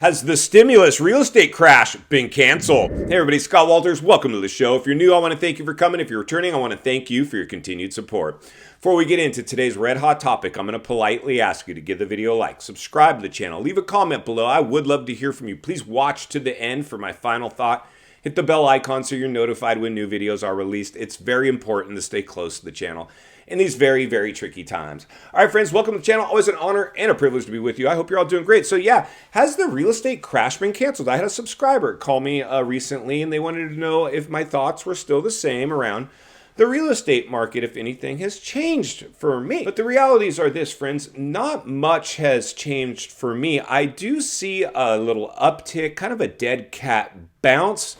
Has the stimulus real estate crash been canceled? Hey everybody, Scott Walters, welcome to the show. If you're new, I want to thank you for coming. If you're returning, I want to thank you for your continued support. Before we get into today's red hot topic, I'm going to politely ask you to give the video a like, subscribe to the channel, leave a comment below. I would love to hear from you. Please watch to the end for my final thought. Hit the bell icon so you're notified when new videos are released. It's very important to stay close to the channel in these very, very tricky times. All right, friends, welcome to the channel. Always an honor and a privilege to be with you. I hope you're all doing great. So yeah, has the real estate crash been canceled? I had a subscriber call me recently, and they wanted to know if my thoughts were still the same around the real estate market, if anything has changed for me. But the realities are this, friends, not much has changed for me. I do see a little uptick, kind of a dead cat bounce.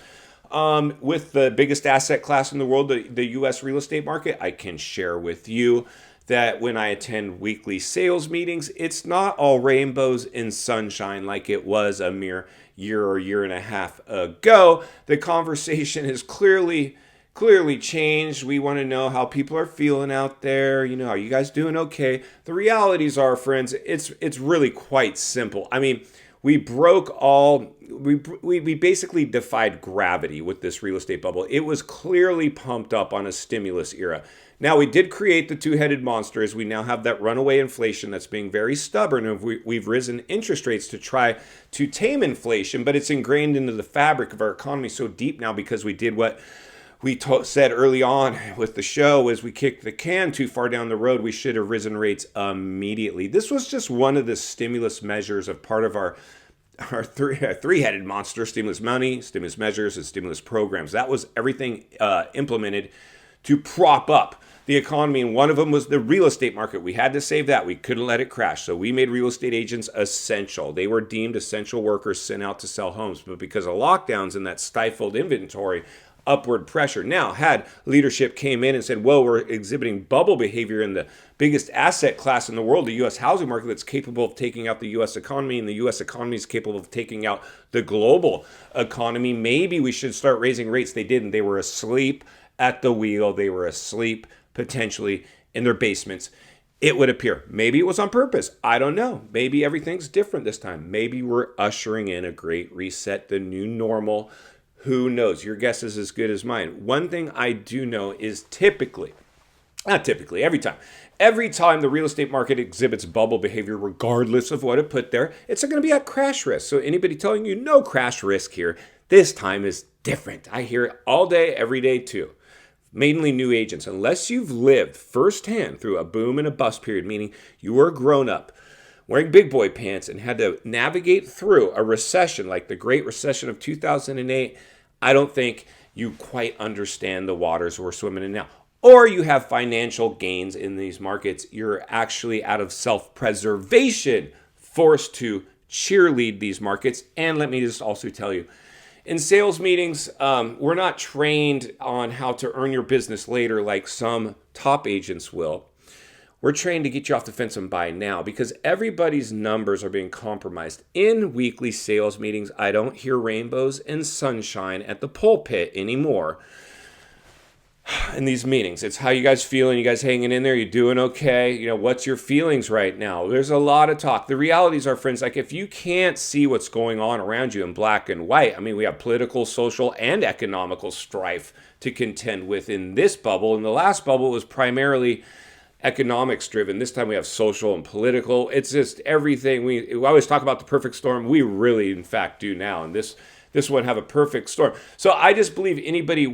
With the biggest asset class in the world, the U.S. real estate market. I can share with you that when I attend weekly sales meetings, it's not all rainbows and sunshine like it was a mere year or year and a half ago. The conversation has clearly changed. We want to know how people are feeling out there. You know, are you guys doing okay? The realities are, friends, it's really quite simple. I mean, we basically defied gravity with this real estate bubble. It was clearly pumped up on a stimulus era. Now, we did create the two-headed monster as we now have that runaway inflation that's being very stubborn. And we've risen interest rates to try to tame inflation, but it's ingrained into the fabric of our economy so deep now because we did what we said early on with the show is we kicked the can too far down the road. We should have risen rates immediately. This was just one of the stimulus measures of part of our three-headed monster: stimulus money, stimulus measures, and stimulus programs. That was everything implemented to prop up the economy, and one of them was the real estate market. We had to save that. We couldn't let it crash, so we made real estate agents essential. They were deemed essential workers sent out to sell homes, but because of lockdowns and that stifled inventory, upward pressure. Now, had leadership came in and said, well, we're exhibiting bubble behavior in the biggest asset class in the world, the U.S. housing market, that's capable of taking out the U.S. economy, and the U.S. economy is capable of taking out the global economy, maybe we should start raising rates. They didn't. They were asleep at the wheel. They were asleep potentially in their basements. It would appear. Maybe it was on purpose. I don't know. Maybe everything's different this time. Maybe we're ushering in a great reset, the new normal. Who knows? Your guess is as good as mine. One thing I do know is every time the real estate market exhibits bubble behavior, regardless of what it put there, it's going to be at crash risk. So anybody telling you no crash risk here, this time is different. I hear it all day, every day too. Mainly new agents, unless you've lived firsthand through a boom and a bust period, meaning you were grown up, wearing big boy pants and had to navigate through a recession like the Great Recession of 2008, I don't think you quite understand the waters we're swimming in now. Or you have financial gains in these markets. You're actually out of self-preservation forced to cheerlead these markets. And let me just also tell you, in sales meetings, we're not trained on how to earn your business later like some top agents will. We're trained to get you off the fence and buy now because everybody's numbers are being compromised. In weekly sales meetings, I don't hear rainbows and sunshine at the pulpit anymore. In these meetings, it's how you guys feeling? You guys hanging in there? You doing okay? You know, what's your feelings right now? There's a lot of talk. The realities are, friends, like if you can't see what's going on around you in black and white, I mean, we have political, social, and economical strife to contend with in this bubble. And the last bubble was primarily economics driven. This time we have social and political. It's just everything. We always talk about the perfect storm. We really, in fact, do now. And this one have a perfect storm. So I just believe anybody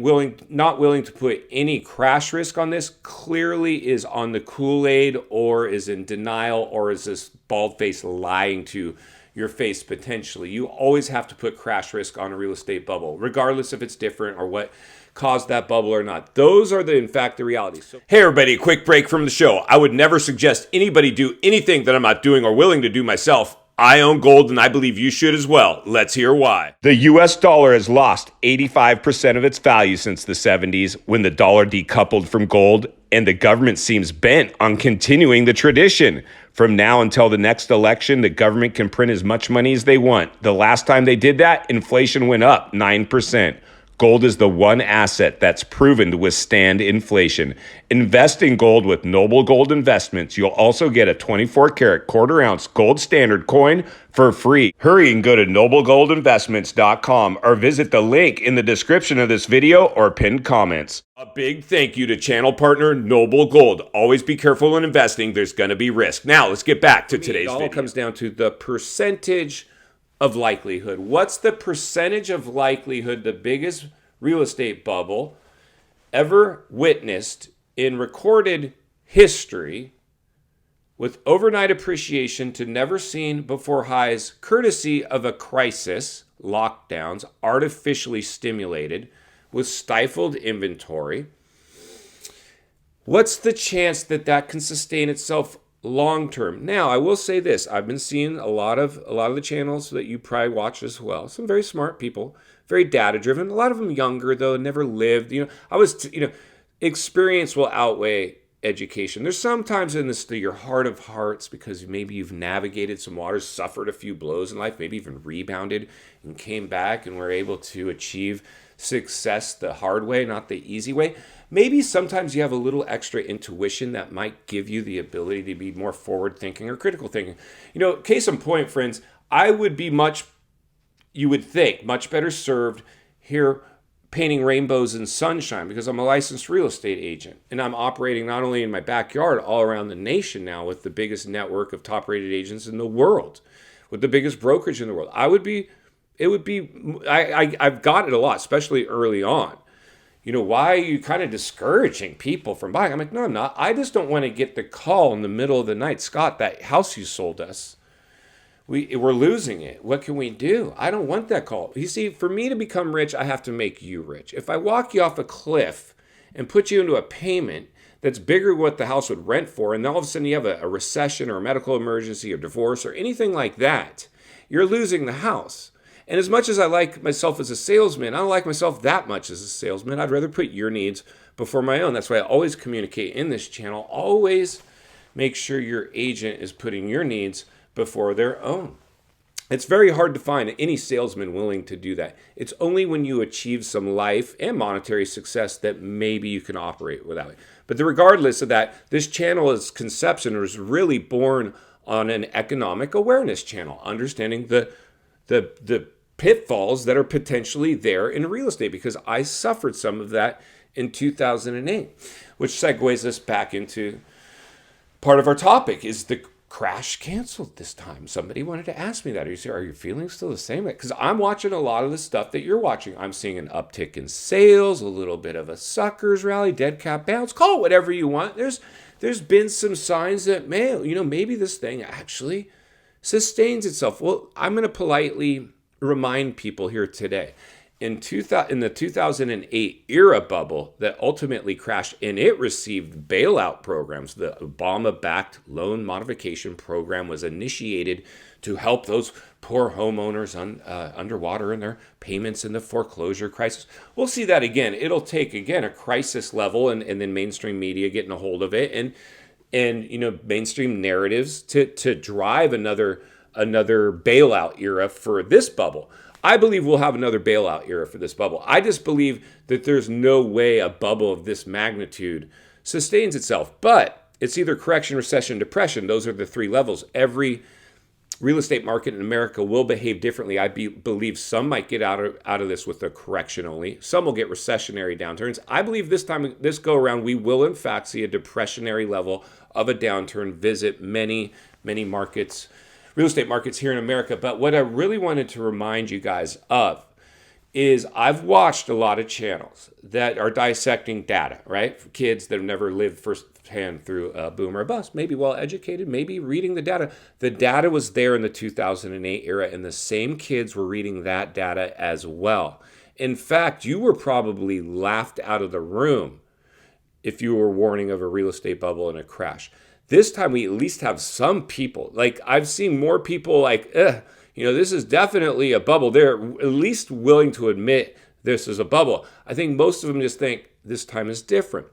not willing to put any crash risk on this clearly is on the Kool-Aid or is in denial or is this bald face lying to your face potentially. You always have to put crash risk on a real estate bubble, regardless if it's different or what caused that bubble or not. Those are in fact the realities. Hey everybody, a quick break from the show. I would never suggest anybody do anything that I'm not doing or willing to do myself. I own gold and I believe you should as well. Let's hear why. The US dollar has lost 85% of its value since the 70s when the dollar decoupled from gold, and the government seems bent on continuing the tradition. From now until the next election, the government can print as much money as they want. The last time they did that, inflation went up 9%. Gold is the one asset that's proven to withstand inflation. Invest in gold with Noble Gold Investments. You'll also get a 24-karat quarter-ounce gold standard coin for free. Hurry and go to noblegoldinvestments.com or visit the link in the description of this video or pinned comments. A big thank you to channel partner Noble Gold. Always be careful when investing. There's going to be risk. Now, let's get back to today's video. It all comes down to the percentage of likelihood. What's the percentage of likelihood the biggest real estate bubble ever witnessed in recorded history, with overnight appreciation to never seen before highs, courtesy of a crisis, lockdowns, artificially stimulated, with stifled inventory? What's the chance that that can sustain itself long term? Now, I will say this. I've been seeing a lot of the channels that you probably watch as well. Some very smart people, very data driven. A lot of them younger though, never lived. Experience will outweigh education. There's sometimes in this your heart of hearts, because maybe you've navigated some waters, suffered a few blows in life, maybe even rebounded and came back and were able to achieve success the hard way, not the easy way. Maybe sometimes you have a little extra intuition that might give you the ability to be more forward thinking or critical thinking. Case in point, friends, I would be you would think, much better served here painting rainbows and sunshine, because I'm a licensed real estate agent and I'm operating not only in my backyard, all around the nation now, with the biggest network of top rated agents in the world, with the biggest brokerage in the world. I've got it a lot, especially early on. Why are you kind of discouraging people from buying? I'm like, no, I'm not. I just don't want to get the call in the middle of the night. Scott, that house you sold us, we're losing it. What can we do? I don't want that call. You see, for me to become rich, I have to make you rich. If I walk you off a cliff and put you into a payment that's bigger than what the house would rent for, and then all of a sudden you have a recession or a medical emergency or divorce or anything like that, you're losing the house. And as much as I like myself as a salesman, I don't like myself that much as a salesman. I'd rather put your needs before my own. That's why I always communicate in this channel. Always make sure your agent is putting your needs before their own. It's very hard to find any salesman willing to do that. It's only when you achieve some life and monetary success that maybe you can operate without it. But regardless of that, this channel's conception was really born on an economic awareness channel, understanding the pitfalls that are potentially there in real estate, because I suffered some of that in 2008, which segues us back into part of our topic. Is the crash canceled this time? Somebody wanted to ask me that. Are your feelings still the same? Because I'm watching a lot of the stuff that you're watching. I'm seeing an uptick in sales, a little bit of a suckers rally, dead cat bounce, call it whatever you want. There's been some signs that, maybe this thing actually sustains itself. Well, I'm going to politely remind people here today, in the 2008 era bubble that ultimately crashed, and it received bailout programs. The Obama-backed loan modification program was initiated to help those poor homeowners underwater in their payments in the foreclosure crisis. We'll see that again. It'll take, again, a crisis level and then mainstream media getting a hold of it and mainstream narratives to drive another bailout era for this bubble. I believe we'll have another bailout era for this bubble. I just believe that there's no way a bubble of this magnitude sustains itself. But it's either correction, recession, depression. Those are the three levels. Every real estate market in America will behave differently. I believe some might get out of this with a correction only. Some will get recessionary downturns. I believe this go around, we will in fact see a depressionary level of a downturn visit many, many markets, real estate markets here in America. But what I really wanted to remind you guys of is I've watched a lot of channels that are dissecting data, right? For kids that have never lived firsthand through a boom or a bust, maybe well educated, maybe reading the data. The data was there in the 2008 era, and the same kids were reading that data as well. In fact, you were probably laughed out of the room if you were warning of a real estate bubble and a crash. This time we at least have some people, like I've seen more people like, this is definitely a bubble. They're at least willing to admit this is a bubble. I think most of them just think this time is different.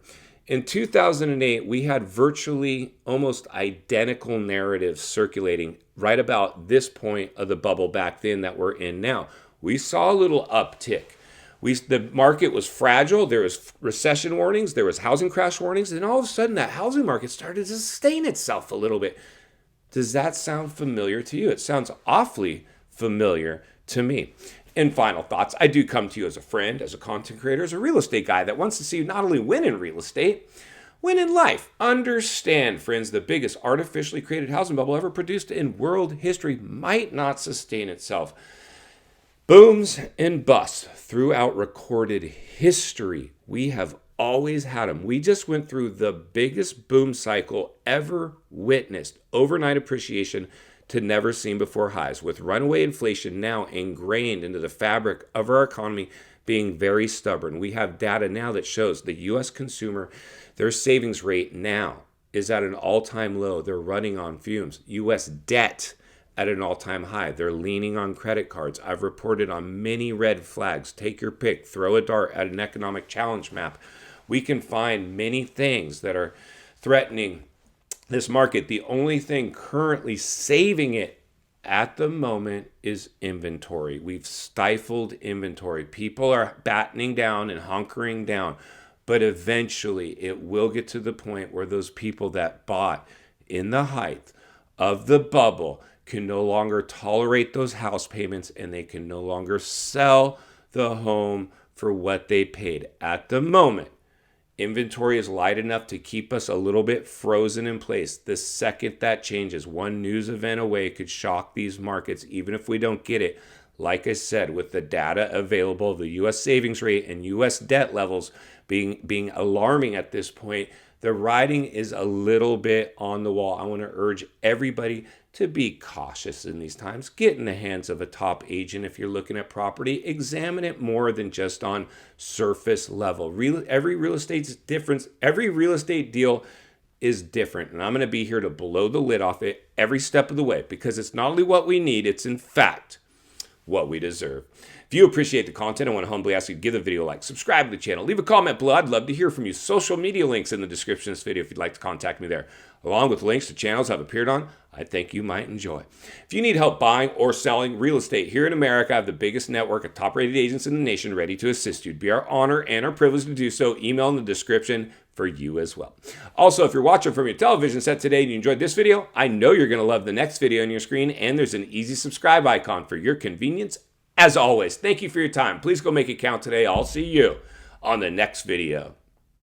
In 2008, we had virtually almost identical narratives circulating right about this point of the bubble back then that we're in now. We saw a little uptick. The market was fragile. There was recession warnings. There was housing crash warnings. And all of a sudden, that housing market started to sustain itself a little bit. Does that sound familiar to you? It sounds awfully familiar to me. And final thoughts, I do come to you as a friend, as a content creator, as a real estate guy that wants to see you not only win in real estate, win in life. Understand, friends, the biggest artificially created housing bubble ever produced in world history might not sustain itself. Booms and busts throughout recorded history. We have always had them. We just went through the biggest boom cycle ever witnessed. Overnight appreciation to never seen before highs, with runaway inflation now ingrained into the fabric of our economy being very stubborn. We have data now that shows the U.S. consumer, their savings rate now is at an all-time low. They're running on fumes. U.S. debt at an all-time high. They're leaning on credit cards. I've reported on many red flags. Take your pick. Throw a dart at an economic challenge map. We can find many things that are threatening this market. The only thing currently saving it at the moment is inventory. We've stifled inventory. People are battening down and hunkering down. But eventually it will get to the point where those people that bought in the height of the bubble can no longer tolerate those house payments, and they can no longer sell the home for what they paid. At the moment, inventory is light enough to keep us a little bit frozen in place. The second that changes, one news event away could shock these markets, even if we don't get it. Like I said, with the data available, the U.S. savings rate and U.S. debt levels being alarming at this point, the writing is a little bit on the wall. I want to urge everybody to be cautious in these times. Get in the hands of a top agent if you're looking at property. Examine it more than just on surface level. Every real estate's different. Every real estate deal is different. And I'm going to be here to blow the lid off it every step of the way, because it's not only what we need, it's in fact what we deserve. If you appreciate the content, I want to humbly ask you to give the video a like, subscribe to the channel, leave a comment below. I'd love to hear from you. Social media links in the description of this video if you'd like to contact me there, along with links to channels I've appeared on I think you might enjoy. If you need help buying or selling real estate here in America, I have the biggest network of top-rated agents in the nation ready to assist you. It'd be our honor and our privilege to do so. Email in the description for you as well. Also, if you're watching from your television set today and you enjoyed this video, I know you're going to love the next video on your screen, and there's an easy subscribe icon for your convenience. As always, thank you for your time. Please go make it count today. I'll see you on the next video.